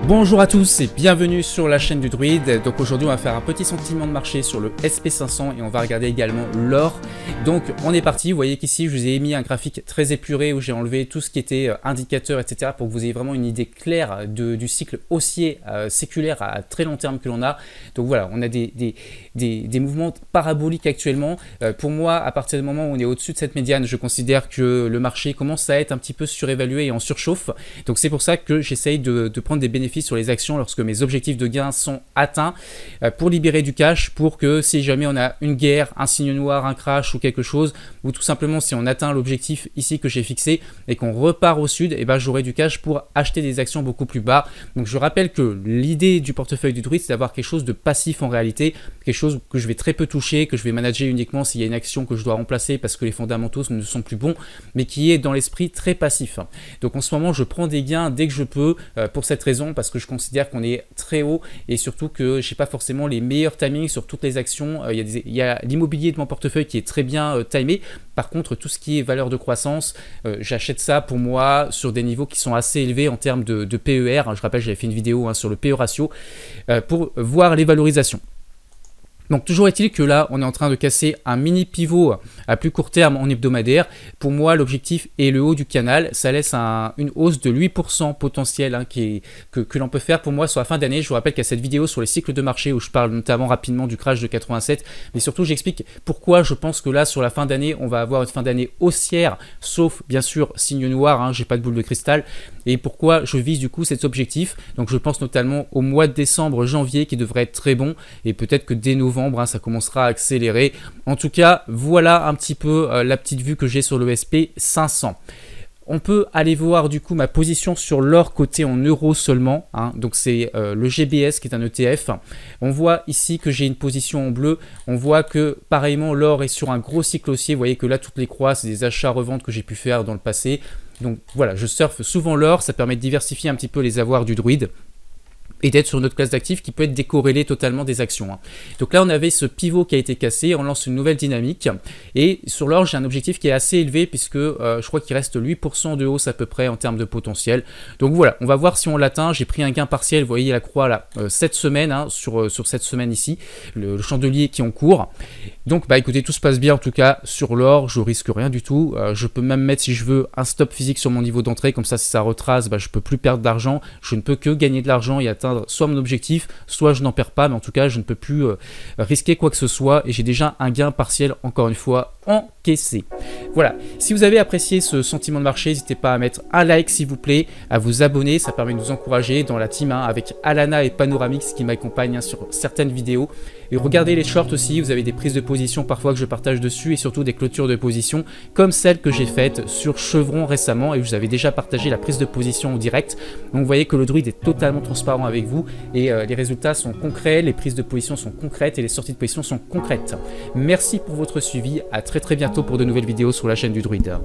Bonjour à tous et bienvenue sur la chaîne du Druide. Donc aujourd'hui on va faire un petit sentiment de marché sur le SP500 et on va regarder également l'or. Donc on est parti, vous voyez qu'ici je vous ai mis un graphique très épuré où j'ai enlevé tout ce qui était indicateur etc. pour que vous ayez vraiment une idée claire du cycle haussier séculaire à très long terme que l'on a. Donc voilà, on a des mouvements paraboliques actuellement. Pour moi, à partir du moment où on est au-dessus de cette médiane, je considère que le marché commence à être un petit peu surévalué et en surchauffe. Donc c'est pour ça que j'essaye de prendre des bénéfices sur les actions lorsque mes objectifs de gain sont atteints pour libérer du cash, pour que si jamais on a une guerre, un signe noir, un crash ou quelque chose, ou tout simplement si on atteint l'objectif ici que j'ai fixé et qu'on repart au sud, et ben j'aurai du cash pour acheter des actions beaucoup plus bas. Donc je rappelle que l'idée du portefeuille du Druide, c'est d'avoir quelque chose de passif en réalité, quelque chose que je vais très peu toucher, que je vais manager uniquement s'il y a une action que je dois remplacer parce que les fondamentaux ne sont plus bons, mais qui est dans l'esprit très passif. Donc en ce moment je prends des gains dès que je peux pour cette raison, parce que je considère qu'on est très haut et surtout que je n'ai pas forcément les meilleurs timings sur toutes les actions. Il y a l'immobilier de mon portefeuille qui est très bien timé. Par contre, tout ce qui est valeur de croissance, j'achète ça pour moi sur des niveaux qui sont assez élevés en termes de PER. Je rappelle, j'avais fait une vidéo sur le PE ratio pour voir les valorisations. Donc toujours est-il que là, on est en train de casser un mini pivot à plus court terme en hebdomadaire. Pour moi, l'objectif est le haut du canal. Ça laisse une hausse de 8% potentielle que l'on peut faire pour moi sur la fin d'année. Je vous rappelle qu'il y a cette vidéo sur les cycles de marché où je parle notamment rapidement du crash de 87. Mais surtout, j'explique pourquoi je pense que là, sur la fin d'année, on va avoir une fin d'année haussière, sauf bien sûr signe noir, j'ai pas de boule de cristal. Et pourquoi je vise du coup cet objectif. Donc je pense notamment au mois de décembre, janvier qui devrait être très bon. Et peut-être que dès novembre, ça commencera à accélérer. En tout cas, voilà un petit peu la petite vue que j'ai sur le SP500. On peut aller voir du coup ma position sur l'or coté en euros seulement. Donc c'est le GBS qui est un ETF. On voit ici que j'ai une position en bleu. On voit que pareillement l'or est sur un gros cycle haussier. Vous voyez que là toutes les croix, c'est des achats-reventes que j'ai pu faire dans le passé. Donc voilà, je surfe souvent l'or. Ça permet de diversifier un petit peu les avoirs du Druide et d'être sur une autre classe d'actifs qui peut être décorrélée totalement des actions. Donc là, on avait ce pivot qui a été cassé, on lance une nouvelle dynamique. Et sur l'or, j'ai un objectif qui est assez élevé puisque je crois qu'il reste 8% de hausse à peu près en termes de potentiel. Donc voilà, on va voir si on l'atteint. J'ai pris un gain partiel, vous voyez la croix là, cette semaine, sur cette semaine ici, le chandelier qui est en cours. Donc bah écoutez, tout se passe bien en tout cas sur l'or, je risque rien du tout. Je peux même mettre si je veux un stop physique sur mon niveau d'entrée, comme ça si ça retrace, je peux plus perdre d'argent. Je ne peux que gagner de l'argent et atteindre soit mon objectif, soit je n'en perds pas, mais en tout cas je ne peux plus risquer quoi que ce soit et j'ai déjà un gain partiel encore une fois encaissé. Voilà, si vous avez apprécié ce sentiment de marché, n'hésitez pas à mettre un like s'il vous plaît, à vous abonner, ça permet de nous encourager dans la team avec Alana et Panoramix qui m'accompagnent sur certaines vidéos. Et regardez les shorts aussi, vous avez des prises de position parfois que je partage dessus et surtout des clôtures de position comme celle que j'ai faite sur Chevron récemment et vous avez déjà partagé la prise de position en direct. Donc vous voyez que le Druide est totalement transparent avec vous et les résultats sont concrets, les prises de position sont concrètes et les sorties de position sont concrètes. Merci pour votre suivi, à très bientôt pour de nouvelles vidéos sur la chaîne du Druide.